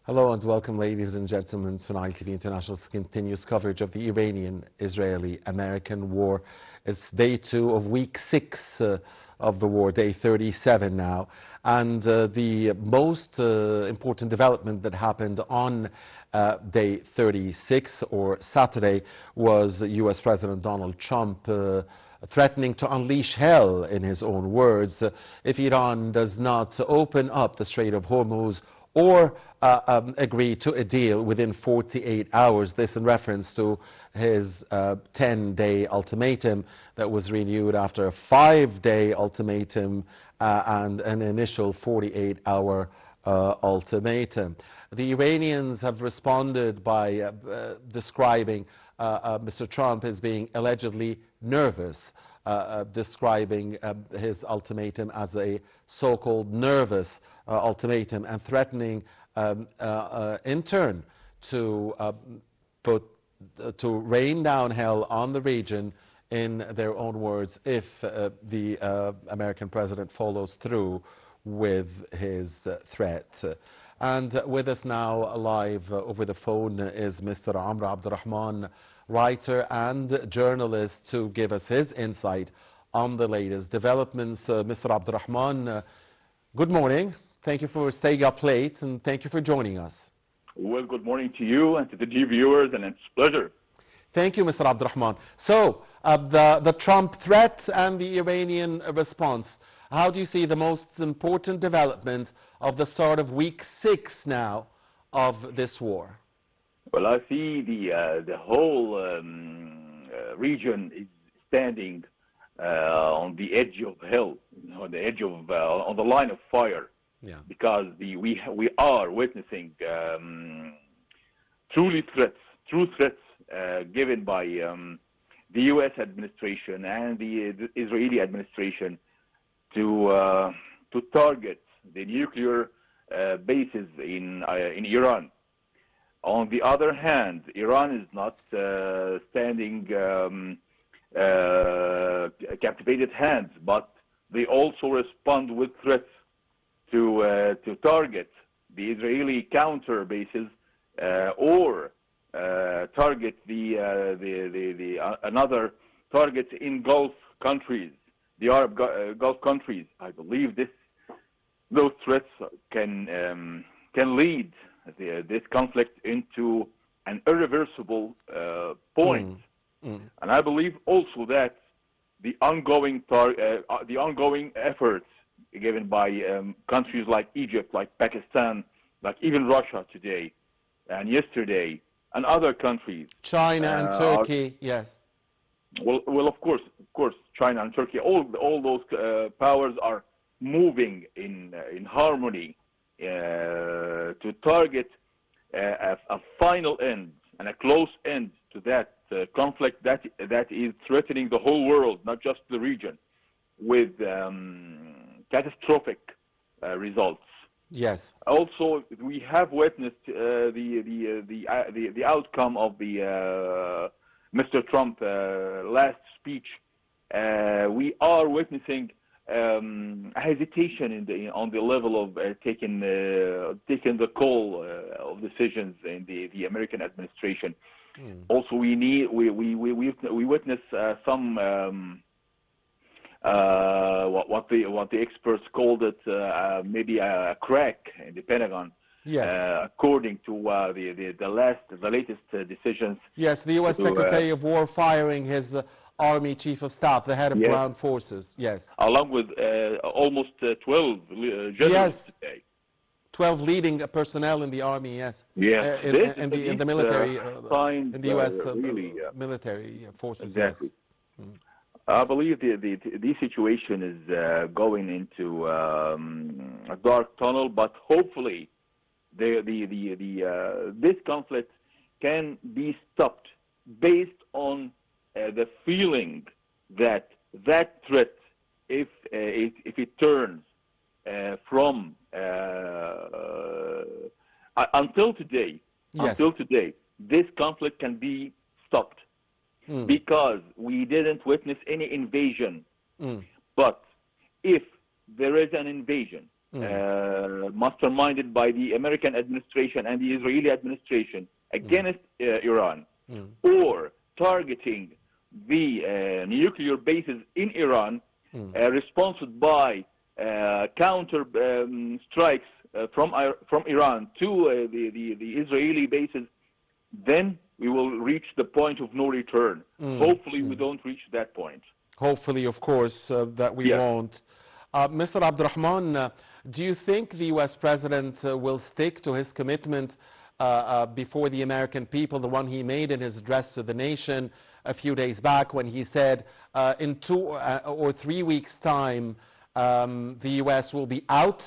Hello and welcome, ladies and gentlemen, to Nile TV International's continuous coverage of the Iranian-Israeli-American war. It's day 2 of week 6 of the war, day 37 now. And the most important development that happened on day 36, or Saturday, was U.S. President Donald Trump threatening to unleash hell, in his own words, if Iran does not open up the Strait of Hormuz or agree to a deal within 48 hours. This in reference to his 10-day ultimatum that was renewed after a 5-day ultimatum and an initial 48-hour ultimatum. The Iranians have responded by describing Mr. Trump as being allegedly nervous, describing his ultimatum as a so-called nervous ultimatum, and threatening in turn to rain down hell on the region, in their own words, if the American president follows through with his threat. And with us now live over the phone is Mr. Rahman, writer and journalist, to give us his insight on the latest developments. Mr. Rahman, good morning. Thank you for staying up late, and thank you for joining us. Well, good morning to you and to the viewers, and it's a pleasure. Thank you, Mr. Rahman. So, the Trump threat and the Iranian response, how do you see the most important development of the start of week 6 now of this war? Well, I see the whole region is standing on the edge of hell, on the edge of on the line of fire. Yeah. Because we are witnessing true threats given by the U.S. administration and the Israeli administration to target the nuclear bases in Iran. On the other hand, Iran is not standing captivated hands, but they also respond with threats to target the Israeli counter bases or target another targets in Gulf countries, the Arab Gulf countries. I believe those threats can lead this conflict into an irreversible point. And I believe also that the ongoing efforts given by countries like Egypt, like Pakistan, like even Russia today and yesterday, and other countries. China and Turkey, yes. Well, of course, China and Turkey. All those powers are moving in harmony to target a final end and a close end to that conflict that is threatening the whole world, not just the region, with catastrophic results. Yes. Also, we have witnessed the outcome of the Mr. Trump last speech. We are witnessing hesitation on the level of taking the call of decisions in the American administration. Also, we witness some what the experts called it maybe a crack in the Pentagon. Yes. According to the latest decisions. Yes, the U.S. Secretary of War firing his Army Chief of Staff, the head of ground forces. Yes. Along with almost 12 generals today. 12 leading personnel in the Army, yes. Yes. In the military, in the U.S. Really, military forces. Exactly. Yes. I believe the situation is going into a dark tunnel, but hopefully this conflict can be stopped based on the feeling that threat, if it turns from until today, this conflict can be stopped. Because we didn't witness any invasion. But if there is an invasion, masterminded by the American administration and the Israeli administration against Iran, or targeting the nuclear bases in Iran, responsible by counter strikes from Iran to the Israeli bases, then we will reach the point of no return. Hopefully we don't reach that point. Hopefully, of course, that we won't. Mr. Abdurrahman, do you think the U.S. President will stick to his commitment before the American people, the one he made in his address to the nation a few days back, when he said in 2 or 3 weeks' time the U.S. will be out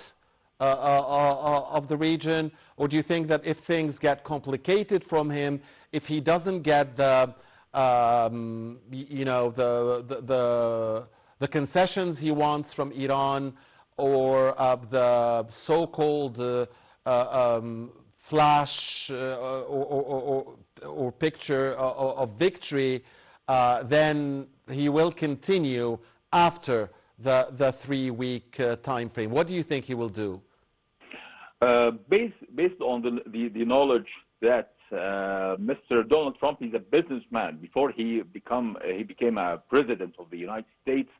of the region? Or do you think that if things get complicated from him, if he doesn't get the the concessions he wants from Iran, or the so-called flash or picture of victory, then he will continue after the 3-week time frame? What do you think he will do? Based on the knowledge that Mr. Donald Trump is a businessman before he became a president of the United States,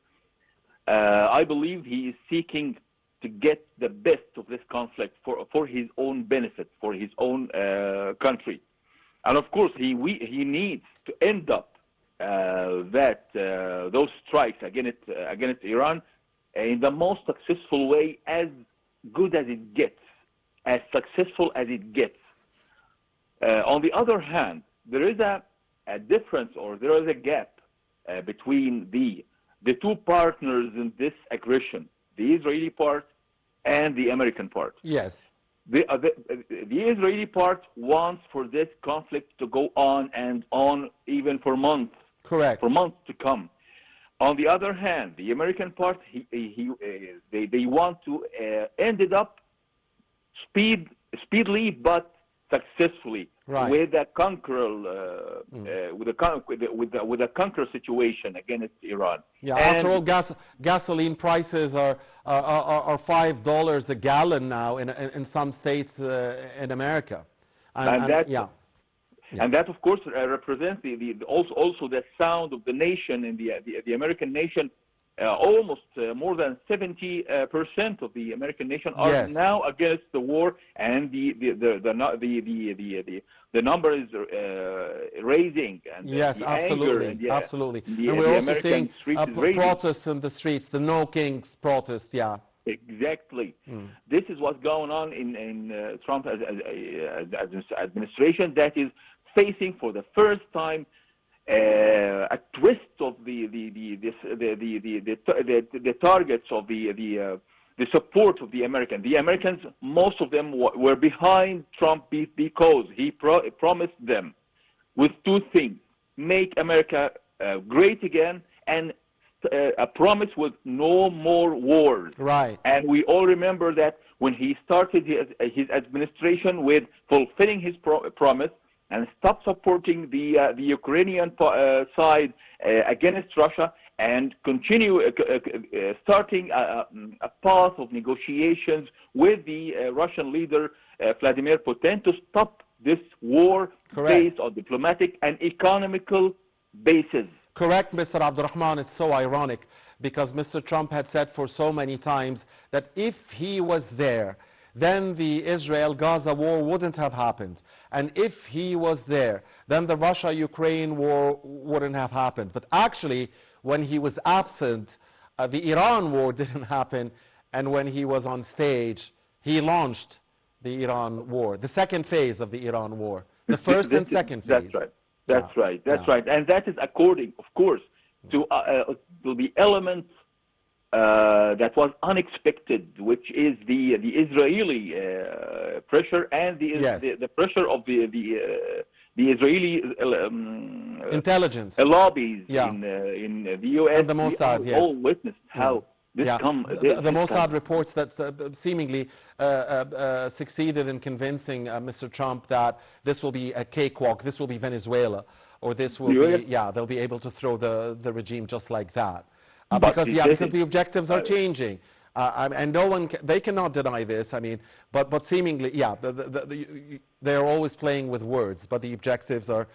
I believe he is seeking to get the best of this conflict for his own benefit, for his own country. And of course, he needs to end up those strikes against Iran in the most successful way, as good as it gets, as successful as it gets. On the other hand, there is a difference, or there is a gap between the two partners in this aggression, the Israeli part and the American part. Yes. The Israeli part wants for this conflict to go on and on, even for months. Correct. For months to come. On the other hand, the American part, they want to end it up speedily but successfly, right, with a conquer situation against Iran. Yeah. After all, gasoline prices are $5 a gallon now in some states in America, and that of course represents also the sound of the nation, and the American nation. Almost more than 70% of the American nation are now against the war, and the number is raising. And yes, the absolutely, anger, and absolutely. And we're also seeing protests in the streets, the No Kings protest. Yeah. Exactly. This is what's going on in Trump as administration, that is facing for the first time a twist of the targets of the support of the Americans. The Americans, most of them were behind Trump because he promised them with two things: make America great again, and a promise with no more wars. Right. And we all remember that when he started his administration with fulfilling his promise, and stop supporting the Ukrainian side against Russia, and continue starting a path of negotiations with the Russian leader Vladimir Putin to stop this war. Correct. Based on diplomatic and economical basis. Correct, Mr. Abdurrahman. It's so ironic, because Mr. Trump had said for so many times that if he was there, then the Israel-Gaza war wouldn't have happened. And if he was there, then the Russia-Ukraine war wouldn't have happened. But actually, when he was absent, the Iran war didn't happen. And when he was on stage, he launched the Iran war, the second phase of the Iran war, the first and second phase. That's right. That's right. That's right. And that is according, of course, to the elements that was unexpected, which is the Israeli pressure, and the pressure of the Israeli intelligence lobbies in the U.S. And the Mossad. We all witnessed how this the Mossad reports that seemingly succeeded in convincing Mr. Trump that this will be a cakewalk, this will be Venezuela, or this will be they'll be able to throw the regime just like that. Because the objectives are changing. And no one, they cannot deny this. I mean, but seemingly, yeah, they're always playing with words, but the objectives are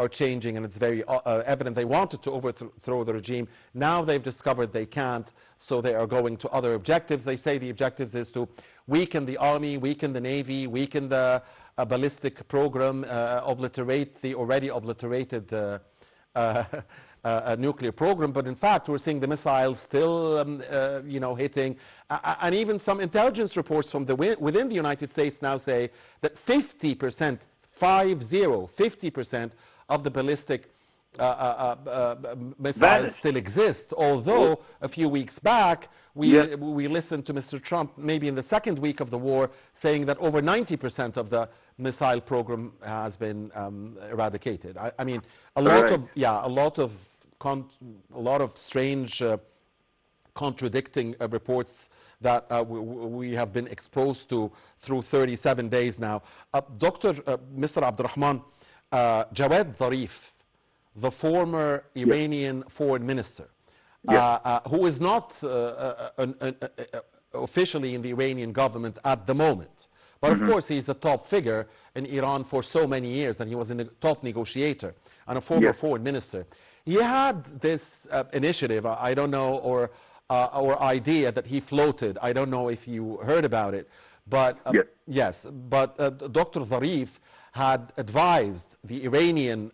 changing, and it's very evident they wanted to overthrow the regime. Now they've discovered they can't, so they are going to other objectives. They say the objectives is to weaken the army, weaken the navy, weaken the ballistic program, obliterate the already obliterated nuclear program. But in fact, we're seeing the missiles still, you know, hitting. And even some intelligence reports from within the United States now say that 50%, 50% of the ballistic missiles still exist. Although a few weeks back, we listened to Mr. Trump, maybe in the second week of the war, saying that over 90% of the missile program has been eradicated. I mean, a lot of strange contradicting reports that we have been exposed to through 37 days now. Mr. Abdurrahman, Jawad Zarif, the former Iranian foreign minister, who is not officially in the Iranian government at the moment, but of course he's a top figure in Iran for so many years, and he was a top negotiator and a former foreign minister. He had this initiative, I don't know, or idea that he floated. I don't know if you heard about it, but yes, but Dr. Zarif had advised the Iranian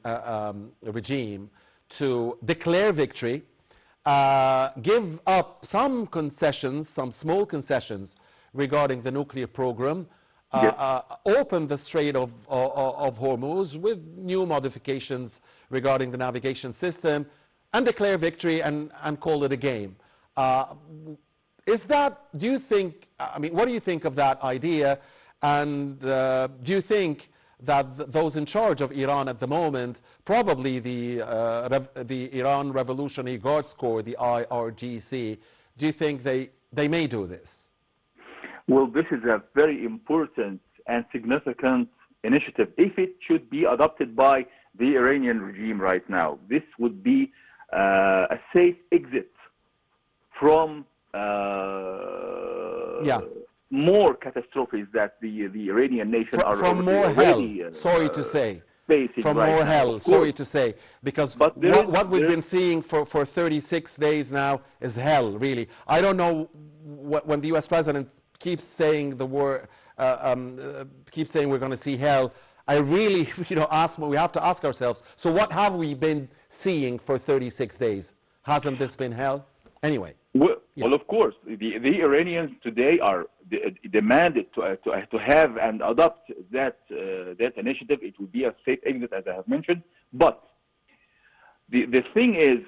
regime to declare victory, give up some concessions, some small concessions regarding the nuclear program, open the Strait of Hormuz with new modifications regarding the navigation system, and declare victory and call it a game. Is that, do you think, I mean, what do you think of that idea? And do you think that those in charge of Iran at the moment, probably the Iran Revolutionary Guards Corps, the IRGC, do you think they may do this? Well, this is a very important and significant initiative. If it should be adopted by the Iranian regime right now, this would be a safe exit from more catastrophes that the Iranian nation are from more already, hell, sorry to say. Facing from right more now, hell, sorry to say, because what we've been seeing for 36 days now is hell, really. I don't know when the U.S. president keeps saying the word, keeps saying we're going to see hell. I really, you know, we have to ask ourselves, so what have we been seeing for 36 days? Hasn't this been hell? Anyway. Well, of course, the Iranians today are demanded to have and adopt that initiative. It would be a safe exit, as I have mentioned. But the thing is,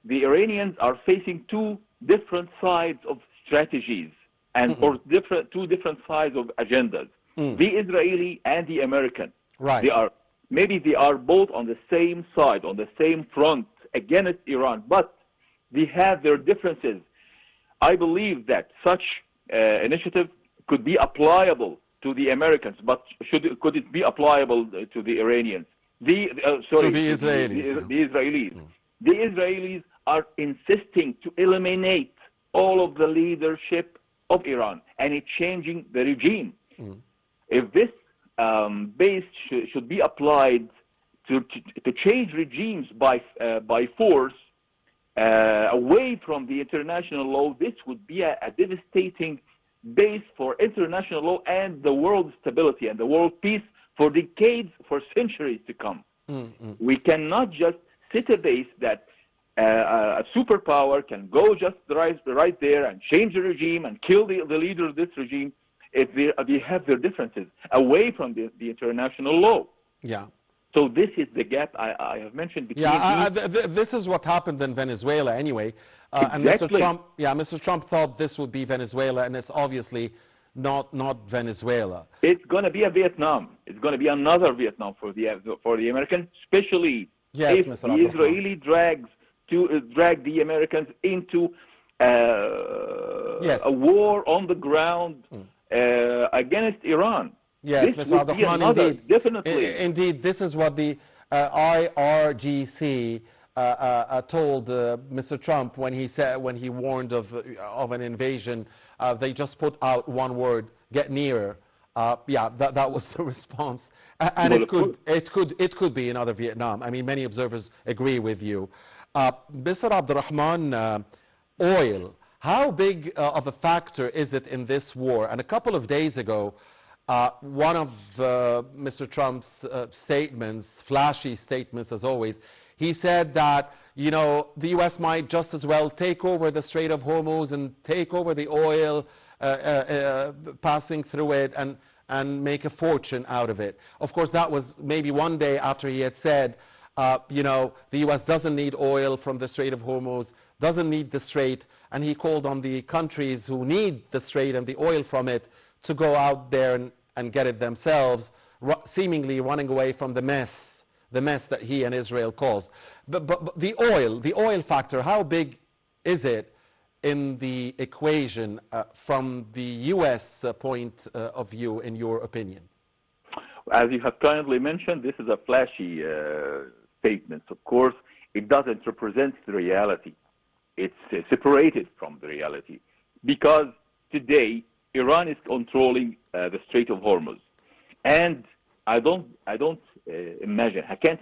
the Iranians are facing two different sides of strategies and or two different sides of agendas. The Israeli and the American. Right. They are both on the same side, on the same front against Iran, but they have their differences. I believe that such initiative could be applicable to the Americans, but could it be applicable to the Iranians? To the Israelis. The Israelis. The Israelis are insisting to eliminate all of the leadership of Iran, and it's changing the regime. If this base should be applied to change regimes by force, away from the international law, this would be a devastating base for international law and the world stability and the world peace for decades, for centuries to come. We cannot just sit a base that a superpower can go just right there and change the regime and kill the leader of this regime if they have their differences away from the international law. Yeah. So this is the gap I have mentioned between. This is what happened in Venezuela anyway. Exactly. And Mr. Trump thought this would be Venezuela, and it's obviously not Venezuela. It's going to be a Vietnam. It's going to be another Vietnam for the Americans, especially if the Israeli drag the Americans into a war on the ground against Iran. Yes, this Mr. Abdul, indeed. Definitely. Indeed, this is what the IRGC told Mr. Trump when he warned of an invasion. They just put out one word: "Get nearer." Yeah, that was the response, and Well, it could be another Vietnam. I mean, many observers agree with you. Mr. Abdurrahman, oil. How big of a factor is it in this war? And a couple of days ago, one of Mr. Trump's statements, flashy statements as always, he said that, you know, the U.S. might just as well take over the Strait of Hormuz and take over the oil passing through it and make a fortune out of it. Of course, that was maybe one day after he had said, you know, the U.S. doesn't need oil from the Strait of Hormuz, doesn't need the Strait, and he called on the countries who need the Strait and the oil from it to go out there and get it themselves, seemingly running away from the mess that he and Israel caused. But the oil factor, how big is it in the equation from the U.S. point of view, in your opinion? As you have kindly mentioned, this is a flashy statement. Of course, it doesn't represent the reality. It's separated from the reality, because today Iran is controlling the Strait of Hormuz, and I can't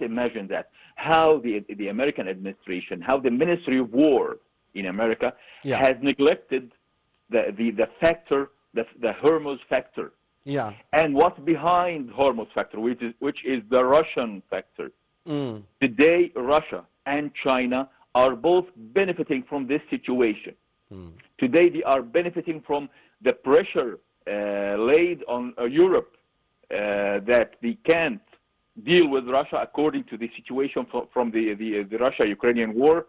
imagine that how the American administration, how the Ministry of War in America has neglected the factor, the Hormuz factor. Yeah. And what's behind Hormuz factor, which is the Russian factor. Today, Russia and China are both benefiting from this situation. Today, they are benefiting from the pressure laid on Europe that they can't deal with Russia according to the situation from the Russia-Ukrainian war,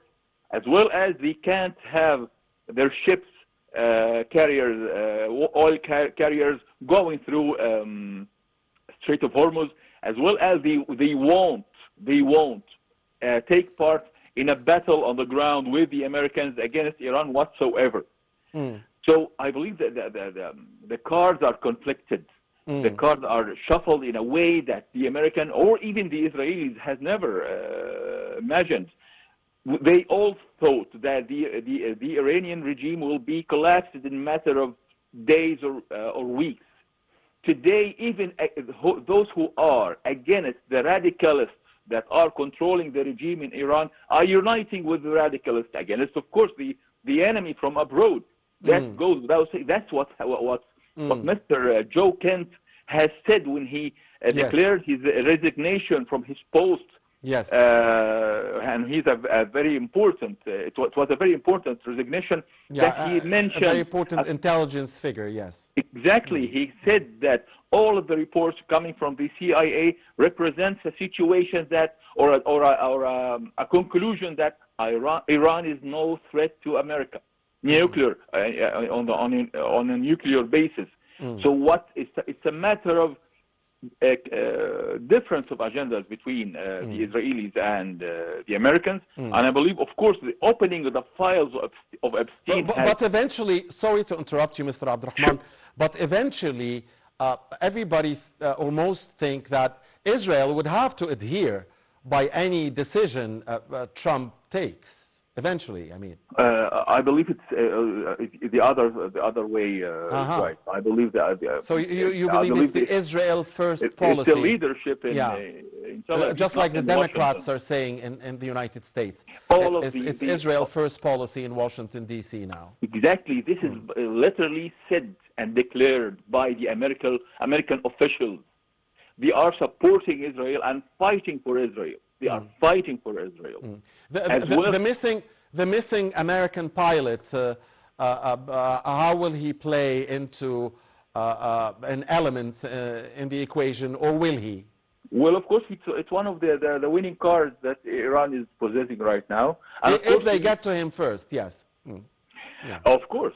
as well as they can't have their ships, oil carriers going through Strait of Hormuz, as well as they won't take part in a battle on the ground with the Americans against Iran whatsoever. So I believe that the cards are conflicted. The cards are shuffled in a way that the American or even the Israelis has never imagined. They all thought that the Iranian regime will be collapsed in a matter of days or weeks. Today, even those who are against the radicalists that are controlling the regime in Iran are uniting with the radicalists against, of course, the enemy from abroad. That goes without saying. That's what Mr. Joe Kent has said when he declared his resignation from his post. Yes. And he's a very important, it was a very important resignation that he mentioned. A very important intelligence figure, yes. Exactly. He said that all of the reports coming from the CIA represents a situation that, or a conclusion that Iran is no threat to America, nuclear, on a nuclear basis. So it's a matter of difference of agendas between the Israelis and the Americans, and I believe, of course, the opening of the files of Epstein. But eventually, sorry to interrupt you, Mr. Abdurrahman, but eventually, everybody or most think that Israel would have to adhere by any decision Trump takes. Eventually, I mean. I believe it's the other way right. I believe that. So you believe it's the Israel first policy? It's the leadership in Tel Aviv, just like the Democrats Washington are saying in the United States. It's Israel first policy in Washington, D.C. now. Exactly. This is literally said and declared by the American officials. They are supporting Israel and fighting for Israel. They are fighting for Israel. The missing American pilots, how will he play into an element in the equation, or will he? Well, of course, it's one of the winning cards that Iran is possessing right now. And if they get to him first, yes. Yeah. Of course.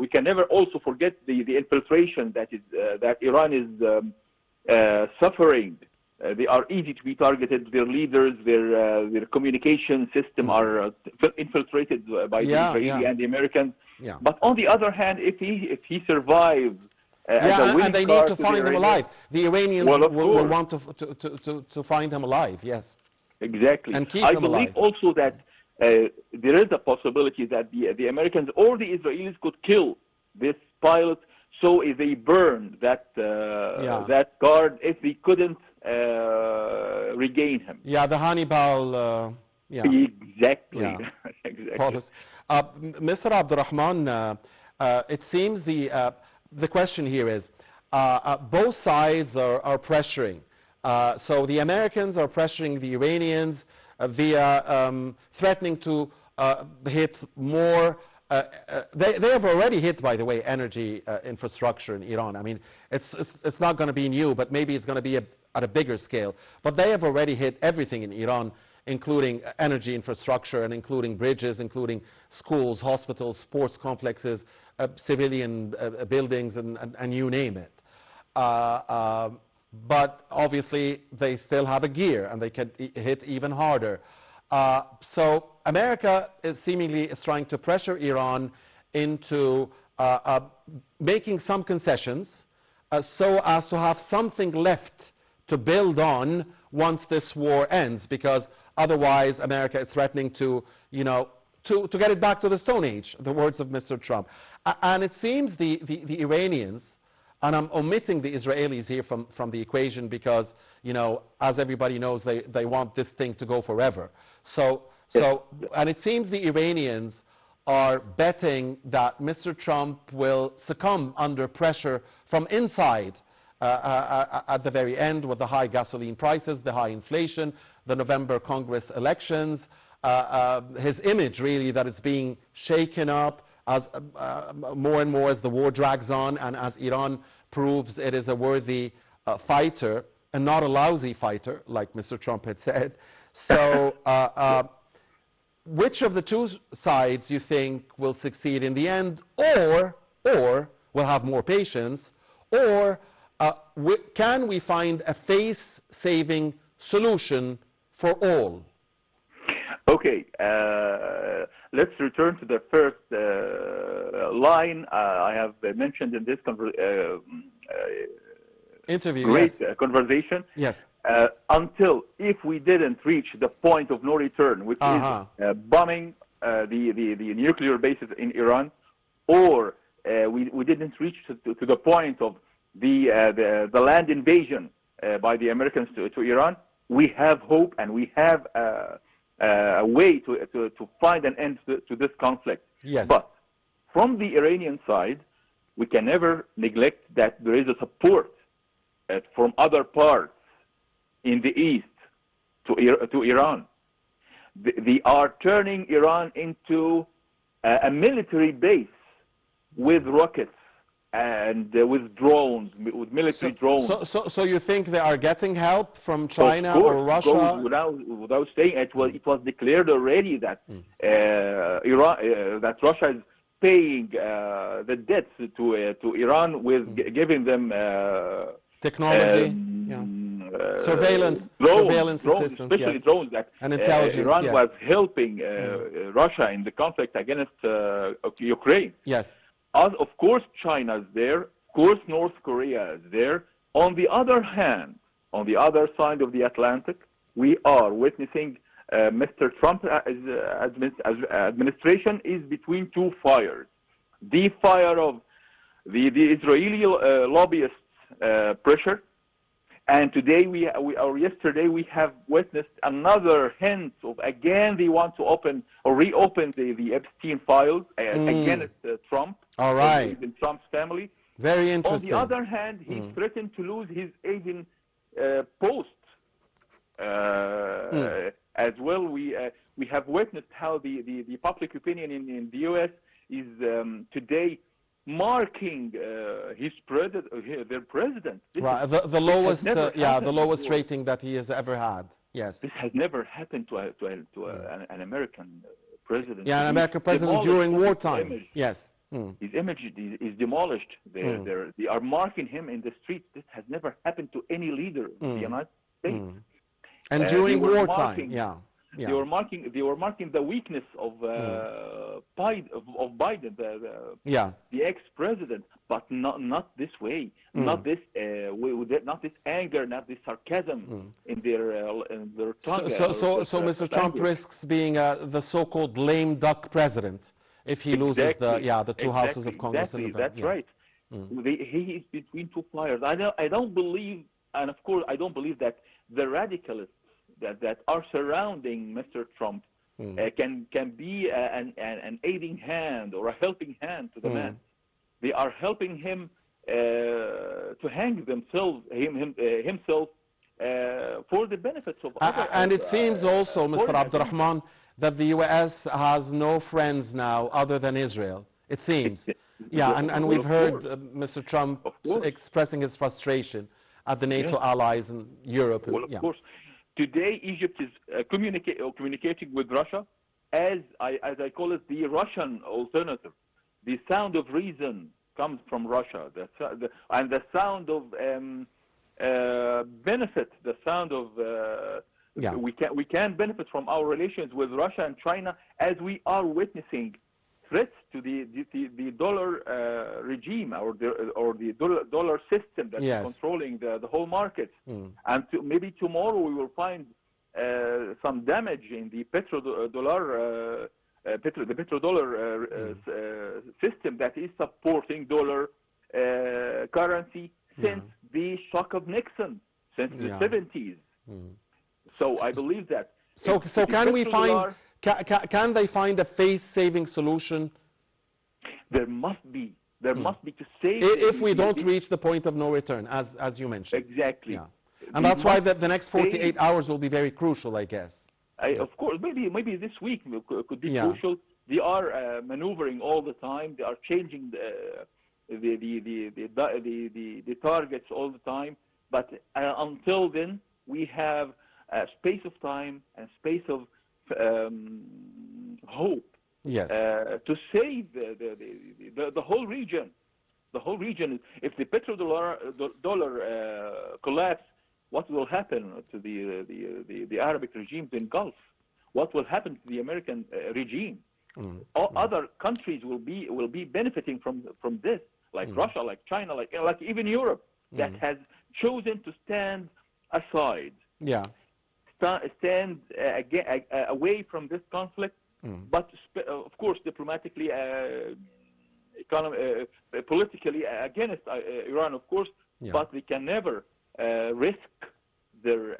We can never also forget the infiltration that Iran is suffering. They are easy to be targeted. Their leaders, their communication system are infiltrated by the Israeli and the Americans. Yeah. But on the other hand, if he survives, and they need to find him alive. The Iranians will want to find him alive. Yes. Exactly. and keep I them believe alive. also that there is a possibility that the Americans or the Israelis could kill this pilot, so if they burn that Yeah. that guard, if they couldn't regain him. Yeah, the Hannibal, yeah, Exactly. yeah, Exactly. policy. Mr. Abdurrahman, it seems the question here is, both sides are pressuring. So the Americans are pressuring the Iranians via threatening to hit more. They have already hit, by the way, energy infrastructure in Iran. I mean, it's not going to be new, but maybe it's going to be at a bigger scale. But they have already hit everything in Iran, including energy infrastructure and including bridges, including schools, hospitals, sports complexes, civilian buildings, and you name it. But obviously, they still have a gear, and they can hit even harder. So America is seemingly trying to pressure Iran into making some concessions so as to have something left to build on once this war ends, because otherwise America is threatening to, you know, to get it back to the Stone Age, the words of Mr. Trump. And it seems the Iranians, and I'm omitting the Israelis here from the equation because, you know, as everybody knows, they want this thing to go forever. And it seems the Iranians are betting that Mr. Trump will succumb under pressure from inside at the very end, with the high gasoline prices, the high inflation, the November Congress elections, his image really that is being shaken up as more and more as the war drags on, and as Iran proves it is a worthy fighter and not a lousy fighter, like Mr. Trump had said. So which of the two sides you think will succeed in the end, or will have more patience, or can we find a face-saving solution for all? Okay, let's return to the first line I have mentioned in this interview. Great Yes. Conversation. Yes. Until if we didn't reach the point of no return, which is bombing the nuclear bases in Iran, or we didn't reach to the point of the land invasion by the Americans to Iran, we have hope, and we have a way to find an end to this conflict. Yes. But from the Iranian side, we can never neglect that there is a support from other parts in the east to Iran. They are turning Iran into a military base with rockets and with drones, with military drones. So you think they are getting help from China of course, or Russia? Without saying it was declared already that Iran, that Russia is paying the debts to Iran with giving them technology, surveillance drones, assistance, especially yes. drones that And intelligence, Iran yes. was helping Russia in the conflict against Ukraine. Yes. Of course, China is there. Of course, North Korea is there. On the other hand, on the other side of the Atlantic, we are witnessing Mr. Trump's administration is between two fires. The fire of the Israeli lobbyists' pressure, and today or yesterday we have witnessed another hint of, again, they want to open or reopen the Epstein files against Trump. All right. In Trump's family. Very interesting. On the other hand, he threatened to lose his Asian post. As well, we have witnessed how the public opinion in the U.S. is today marking their president. Right, the lowest, the lowest rating that he has ever had. Yes. This has never happened to an American president. Yeah, an American president during wartime. Yes. His image is demolished. They are marking him in the streets. This has never happened to any leader in the United States. And during wartime, Yeah. They were marking the weakness of Biden, Yeah. the ex-president, but not this way, not this not this anger, not this sarcasm in their tongue. So Mr. Trump risks being the so-called lame duck president if he loses the two houses of Congress in November. That's right. He is between two fires. I don't believe, and of course I don't believe that the radicalists that are surrounding Mr. Trump can be an aiding hand or a helping hand to the man. They are helping him to hang himself for the benefits of others. And it seems also, Mr. Abdurrahman, that the U.S. has no friends now other than Israel. It seems. Yeah, and we've heard Mr. Trump expressing his frustration at the NATO allies in Europe. Well, of course. Today, Egypt is communicating with Russia as I call it, the Russian alternative. The sound of reason comes from Russia, and the sound of benefit, the sound of we can benefit from our relations with Russia and China as we are witnessing threats to the dollar regime or the dollar system that is controlling the whole market. And maybe tomorrow we will find some damage in the petrodollar system that is supporting dollar currency since the shock of Nixon, since the 70s. So I believe that. So can we find? Can they find a face-saving solution? There must be. There must be to save. If we don't reach the point of no return, as you mentioned. Exactly. Yeah. And that's why the next 48 hours will be very crucial, I guess. Of course, maybe this week could be crucial. They are maneuvering all the time. They are changing the targets all the time. But until then, we have a space of time and space of hope to save the whole region. The whole region. If the petrodollar collapse, what will happen to the Arabic regimes in Gulf? What will happen to the American regime? Other countries will be benefiting from this, like Russia, like China, like even Europe, that has chosen to stand aside. Yeah. Stand away from this conflict, but of course diplomatically, politically against Iran, of course, but they can never risk their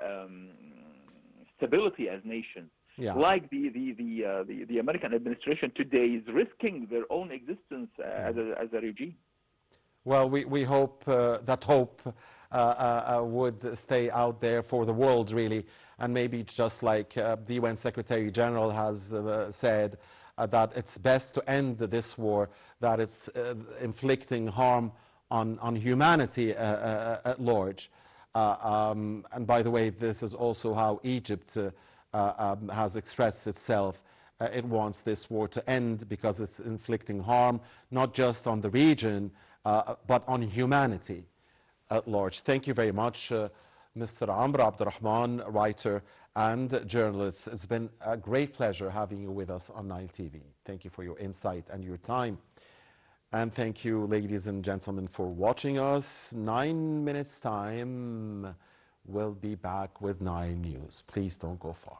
stability as nations. Like the American administration today is risking their own existence as a regime. Well, we hope that hope would stay out there for the world, really. And maybe just like the UN Secretary General has said, that it's best to end this war, that it's inflicting harm on humanity at large. And by the way, this is also how Egypt has expressed itself. It wants this war to end because it's inflicting harm, not just on the region, but on humanity at large. Thank you very much, Mr. Amr Abdurrahman, writer and journalist. It's been a great pleasure having you with us on Nile TV. Thank you for your insight and your time. And thank you, ladies and gentlemen, for watching us. 9 minutes time, we'll be back with 9 News. Please don't go far.